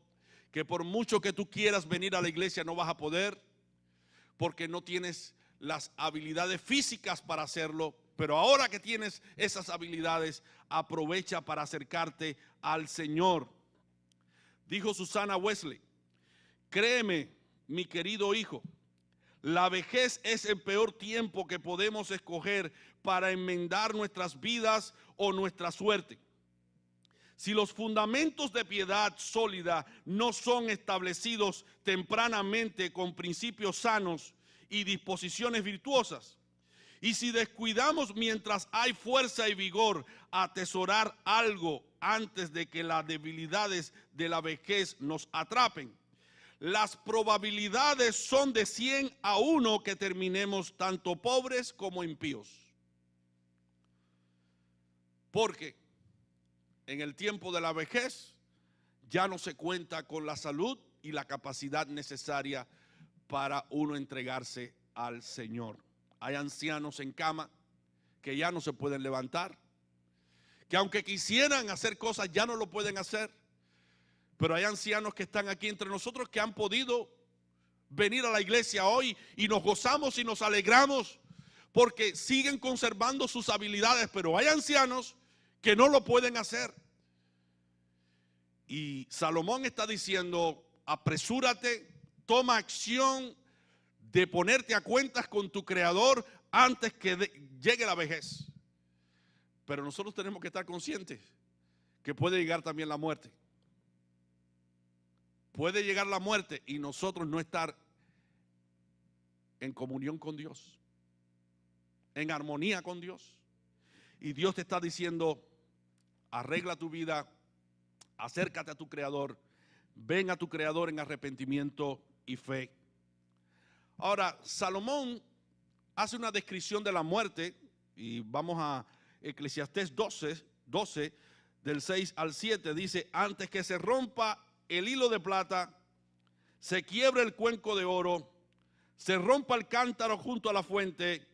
que por mucho que tú quieras venir a la iglesia no vas a poder, porque no tienes las habilidades físicas para hacerlo. Pero ahora que tienes esas habilidades, aprovecha para acercarte al Señor. Dijo Susana Wesley, créeme, mi querido hijo, la vejez es el peor tiempo que podemos escoger para enmendar nuestras vidas o nuestra suerte. Si los fundamentos de piedad sólida no son establecidos tempranamente con principios sanos y disposiciones virtuosas, y si descuidamos mientras hay fuerza y vigor atesorar algo antes de que las debilidades de la vejez nos atrapen, las probabilidades son de 100 a 1 que terminemos tanto pobres como impíos. Porque en el tiempo de la vejez ya no se cuenta con la salud y la capacidad necesaria para uno entregarse al Señor. Hay ancianos en cama que ya no se pueden levantar, que aunque quisieran hacer cosas ya no lo pueden hacer. Pero hay ancianos que están aquí entre nosotros que han podido venir a la iglesia hoy y nos gozamos y nos alegramos porque siguen conservando sus habilidades, pero hay ancianos que no lo pueden hacer. Y Salomón está diciendo, apresúrate, toma acción de ponerte a cuentas con tu Creador antes que llegue la vejez. Pero nosotros tenemos que estar conscientes que puede llegar también la muerte. Puede llegar la muerte y nosotros no estar en comunión con Dios, en armonía con Dios. Y Dios te está diciendo, arregla tu vida, acércate a tu Creador, ven a tu Creador en arrepentimiento y fe. Ahora, Salomón hace una descripción de la muerte, y vamos a Eclesiastés 12, del 6 al 7, dice, antes que se rompa el hilo de plata, se quiebre el cuenco de oro, se rompa el cántaro junto a la fuente,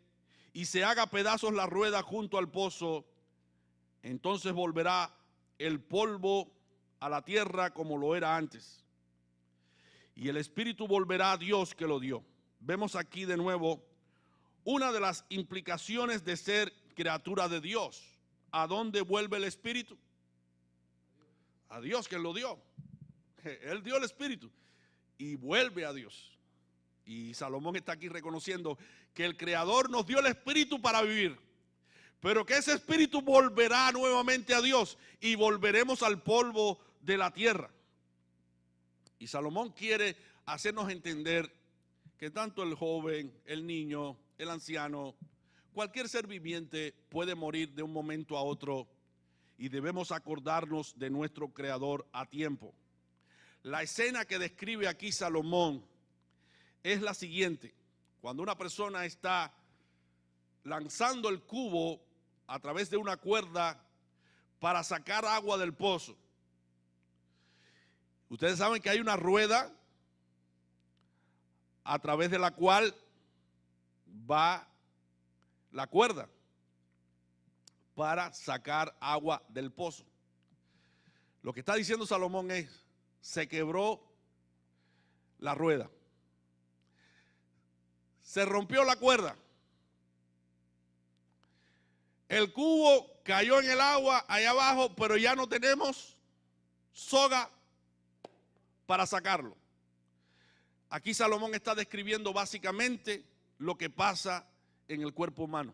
y se haga pedazos la rueda junto al pozo, entonces volverá el polvo a la tierra como lo era antes, y el espíritu volverá a Dios que lo dio. Vemos aquí de nuevo una de las implicaciones de ser criatura de Dios. ¿A dónde vuelve el espíritu? A Dios que lo dio. Él dio el espíritu y vuelve a Dios. Y Salomón está aquí reconociendo que el Creador nos dio el espíritu para vivir, pero que ese espíritu volverá nuevamente a Dios y volveremos al polvo de la tierra. Y Salomón quiere hacernos entender que tanto el joven, el niño, el anciano, cualquier ser viviente puede morir de un momento a otro y debemos acordarnos de nuestro Creador a tiempo. La escena que describe aquí Salomón es la siguiente: cuando una persona está lanzando el cubo a través de una cuerda para sacar agua del pozo. Ustedes saben que hay una rueda a través de la cual va la cuerda para sacar agua del pozo. Lo que está diciendo Salomón es, se quebró la rueda, se rompió la cuerda, el cubo cayó en el agua allá abajo, pero ya no tenemos soga para sacarlo. Aquí Salomón está describiendo básicamente lo que pasa en el cuerpo humano.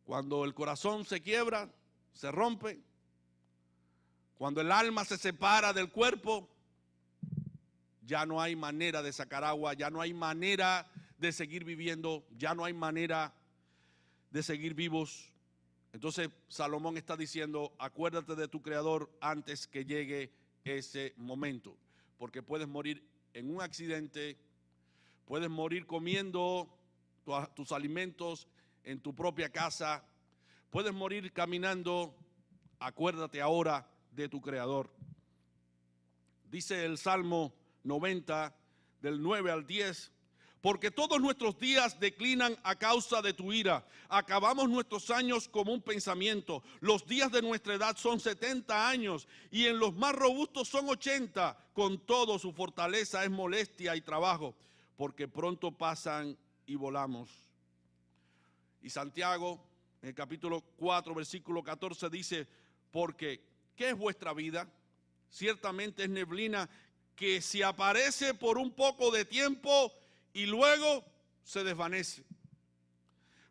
Cuando el corazón se quiebra, se rompe, cuando el alma se separa del cuerpo, ya no hay manera de sacar agua, ya no hay manera de seguir viviendo, ya no hay manera de seguir vivos. Entonces Salomón está diciendo, acuérdate de tu Creador antes que llegue ese momento, porque puedes morir en un accidente, puedes morir comiendo tus alimentos en tu propia casa, puedes morir caminando. Acuérdate ahora de tu Creador. Dice el Salmo 90, del 9 al 10, porque todos nuestros días declinan a causa de tu ira, acabamos nuestros años como un pensamiento, los días de nuestra edad son 70 años y en los más robustos son 80, con todo su fortaleza es molestia y trabajo, porque pronto pasan y volamos. Y Santiago, en el capítulo 4, versículo 14 dice, porque ¿qué es vuestra vida? Ciertamente es neblina que se aparece por un poco de tiempo y luego se desvanece.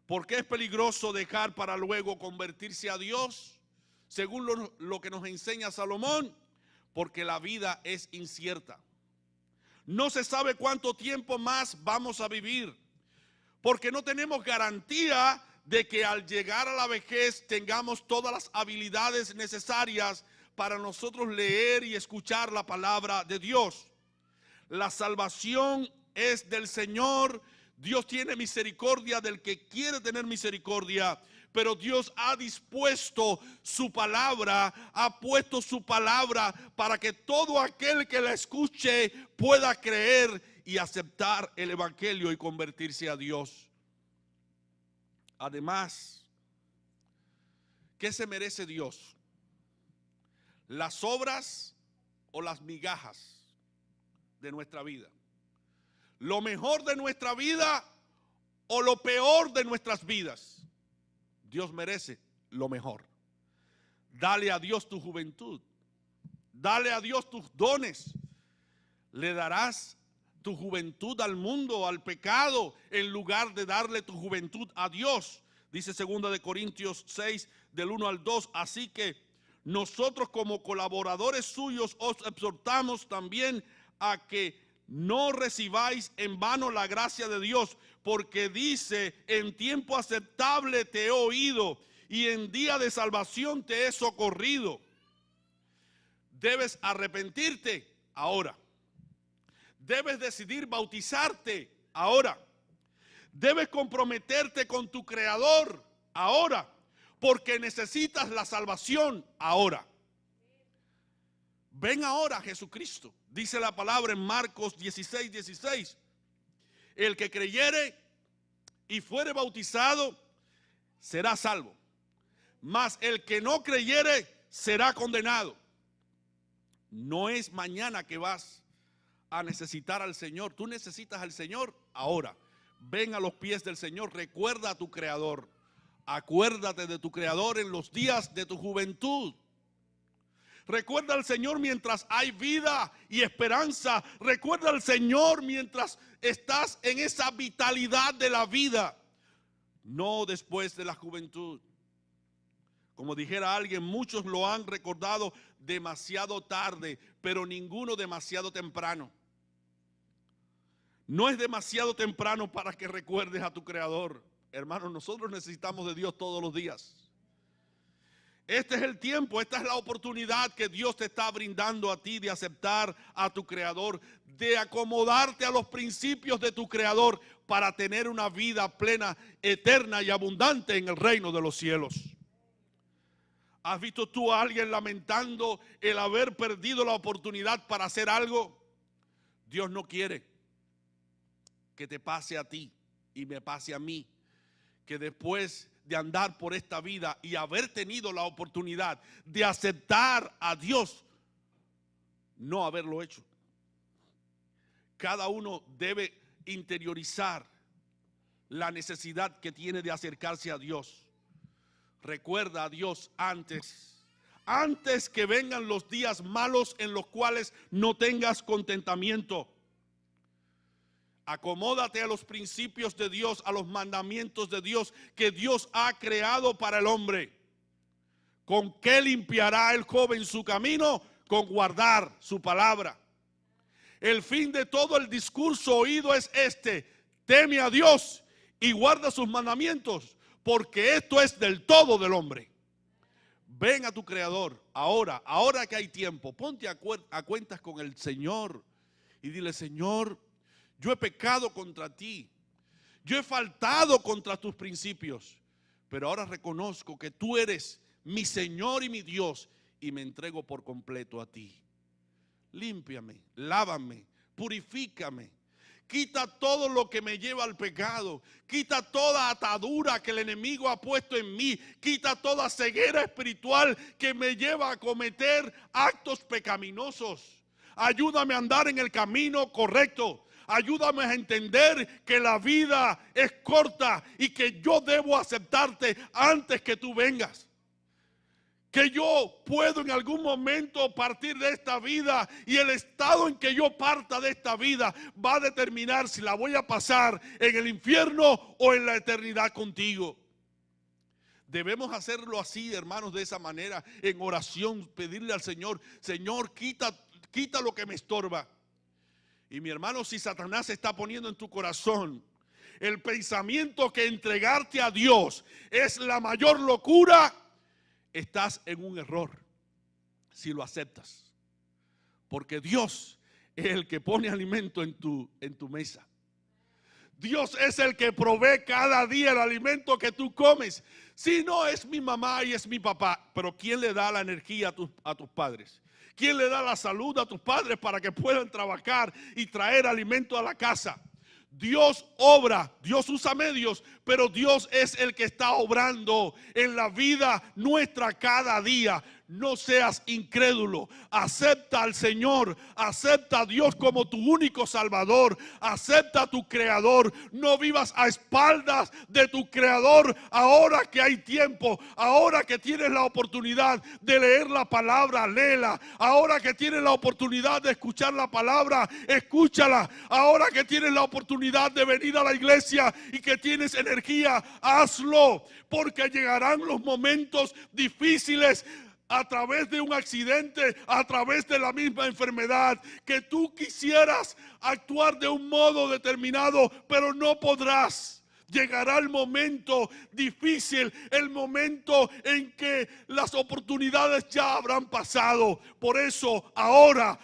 ¿Por qué es peligroso dejar para luego convertirse a Dios? Según lo que nos enseña Salomón, porque la vida es incierta. No se sabe cuánto tiempo más vamos a vivir, porque no tenemos garantía de que al llegar a la vejez tengamos todas las habilidades necesarias para nosotros leer y escuchar la palabra de Dios. La salvación es del Señor. Dios tiene misericordia del que quiere tener misericordia, pero Dios ha dispuesto su palabra, ha puesto su palabra para que todo aquel que la escuche pueda creer y aceptar el evangelio y convertirse a Dios. Además, ¿qué se merece Dios? ¿Las obras o las migajas de nuestra vida? ¿Lo mejor de nuestra vida o lo peor de nuestras vidas, Dios merece lo mejor. Dale a Dios tu juventud. Dale a Dios tus dones. Le darás tu juventud al mundo, al pecado, en lugar de darle tu juventud a Dios. Dice 2 Corintios 6, del 1 al 2. Así que nosotros como colaboradores suyos os exhortamos también a que no recibáis en vano la gracia de Dios, porque dice, en tiempo aceptable te he oído y en día de salvación te he socorrido. Debes arrepentirte ahora. Debes decidir bautizarte ahora. Debes comprometerte con tu Creador ahora, porque necesitas la salvación ahora. Ven ahora a Jesucristo. Dice la palabra en Marcos 16, 16. El que creyere y fuere bautizado será salvo, mas el que no creyere será condenado. No es mañana que vas a necesitar al Señor. Tú necesitas al Señor ahora. Ven a los pies del Señor. Recuerda a tu Creador. Acuérdate de tu Creador en los días de tu juventud. Recuerda al Señor mientras hay vida y esperanza. Recuerda al Señor mientras estás en esa vitalidad de la vida. No después de la juventud. Como dijera alguien, muchos lo han recordado demasiado tarde, pero ninguno demasiado temprano. No es demasiado temprano para que recuerdes a tu Creador. Hermanos, nosotros necesitamos de Dios todos los días. Este es el tiempo, esta es la oportunidad que Dios te está brindando a ti de aceptar a tu Creador, de acomodarte a los principios de tu Creador para tener una vida plena, eterna y abundante en el reino de los cielos. ¿Has visto tú a alguien lamentando el haber perdido la oportunidad para hacer algo? Dios no quiere que te pase a ti y me pase a mí, que después de andar por esta vida y haber tenido la oportunidad de aceptar a Dios, no haberlo hecho. Cada uno debe interiorizar la necesidad que tiene de acercarse a Dios. Recuerda a Dios antes que vengan los días malos en los cuales no tengas contentamiento. Acomódate a los principios de Dios, a los mandamientos de Dios que Dios ha creado para el hombre. ¿Con qué limpiará el joven su camino? Con guardar su palabra. El fin de todo el discurso oído es este: teme a Dios y guarda sus mandamientos, porque esto es del todo del hombre. Ven a tu Creador ahora que hay tiempo. Ponte a cuentas con el Señor y dile: Señor, yo he pecado contra ti, yo he faltado contra tus principios, pero ahora reconozco que tú eres mi Señor y mi Dios y me entrego por completo a ti. Límpiame, lávame, purifícame. Quita todo lo que me lleva al pecado. Quita toda atadura que el enemigo ha puesto en mí. Quita toda ceguera espiritual que me lleva a cometer actos pecaminosos. Ayúdame a andar en el camino correcto. Ayúdame a entender que la vida es corta y que yo debo aceptarte antes que tú vengas. Que yo puedo en algún momento partir de esta vida y el estado en que yo parta de esta vida va a determinar si la voy a pasar en el infierno o en la eternidad contigo. Debemos hacerlo así, hermanos, de esa manera, en oración, pedirle al Señor: Señor, quita lo que me estorba. Y mi hermano, si Satanás está poniendo en tu corazón el pensamiento que entregarte a Dios es la mayor locura, estás en un error si lo aceptas, porque Dios es el que pone alimento en tu mesa. Dios es el que provee cada día el alimento que tú comes. Si no es mi mamá y es mi papá, pero ¿quién le da la energía a tus padres? ¿Quién le da la salud a tus padres para que puedan trabajar y traer alimento a la casa? Dios obra, Dios usa medios, pero Dios es el que está obrando en la vida nuestra cada día. No seas incrédulo, acepta al Señor, acepta a Dios como tu único Salvador, acepta a tu Creador. No vivas a espaldas de tu Creador ahora que hay tiempo, ahora que tienes la oportunidad de leer la palabra, léela. Ahora que tienes la oportunidad de escuchar la palabra, escúchala. Ahora que tienes la oportunidad de venir a la iglesia y que tienes energía, hazlo, porque llegarán los momentos difíciles a través de un accidente, a través de la misma enfermedad, que tú quisieras actuar de un modo determinado, pero no podrás. Llegará el momento difícil, el momento en que las oportunidades ya habrán pasado. Por eso ahora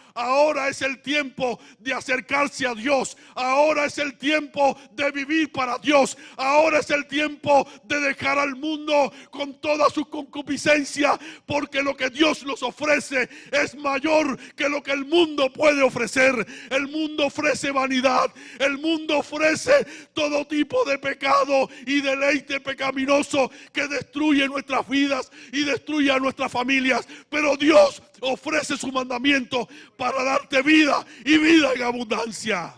es el tiempo de acercarse a Dios. Ahora es el tiempo de vivir para Dios. Ahora es el tiempo de dejar al mundo con toda su concupiscencia, porque lo que Dios nos ofrece es mayor que lo que el mundo puede ofrecer. El mundo ofrece vanidad. El mundo ofrece todo tipo de pecado y deleite pecaminoso que destruye nuestras vidas y destruye a nuestras familias. Pero Dios ofrece su mandamiento para darte vida y vida en abundancia.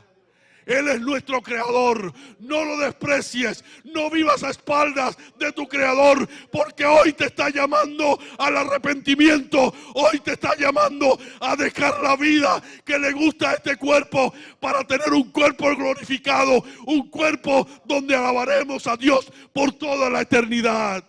Él es nuestro Creador. No lo desprecies. No vivas a espaldas de tu Creador, porque hoy te está llamando al arrepentimiento. Hoy te está llamando a dejar la vida que le gusta a este cuerpo para tener un cuerpo glorificado, un cuerpo donde alabaremos a Dios por toda la eternidad.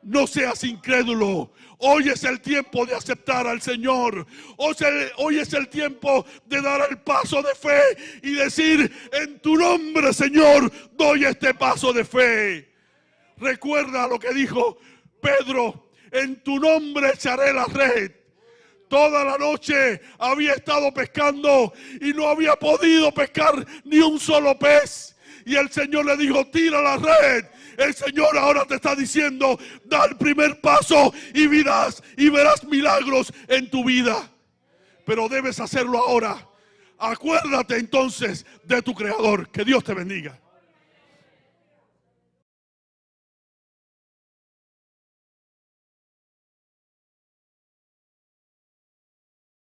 No seas incrédulo. Hoy es el tiempo de aceptar al Señor. Hoy es el tiempo de dar el paso de fe y decir: en tu nombre, Señor, doy este paso de fe. Recuerda lo que dijo Pedro: en tu nombre echaré la red. Toda la noche había estado pescando y no había podido pescar ni un solo pez. Y el Señor le dijo: tira la red. El Señor ahora te está diciendo: da el primer paso y verás milagros en tu vida. Pero debes hacerlo ahora. Acuérdate entonces de tu Creador. Que Dios te bendiga.